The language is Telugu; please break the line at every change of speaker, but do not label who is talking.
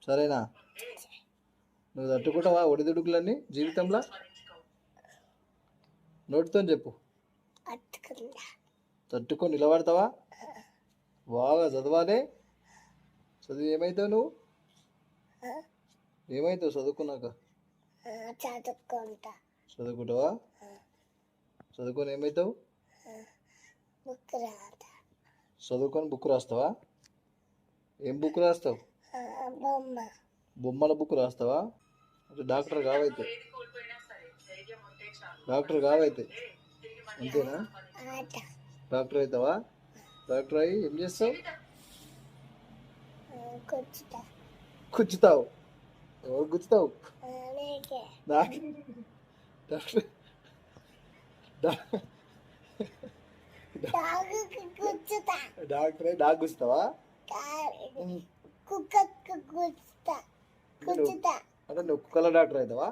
సరేనా? నువ్వు తట్టుకుంటావా ఒడిదుడుకులన్నీ జీవితంలో? నోటితో చెప్పు. తట్టుకొని నిలబడతావా? బాగా చదవాలి. చదివి ఏమవుతావు నువ్వు? ఏమవుతావు చదువుకున్నాక? చదువుకుంటావా? చదువుకొని ఏమవుతావు? చదువుకొని బుక్ రాస్తావా? ఏం బుక్ రాస్తావు? బొమ్మల బుక్ రాస్తావా? అంటే డాక్టర్ కావైతే. డాక్టర్ కావైతే అంతేనా? డాక్టర్ అవుతావా? డాక్టర్ అయ్యి ఏం చేస్తావు? గుచ్చుతావు. ఎవరు గుచ్చుతావు? డాక్టర్ డాక్టర్ డాగ్ గుచ్చుతావా? అంటే నువ్వు కుక్కల డాక్టర్ అవుతావా?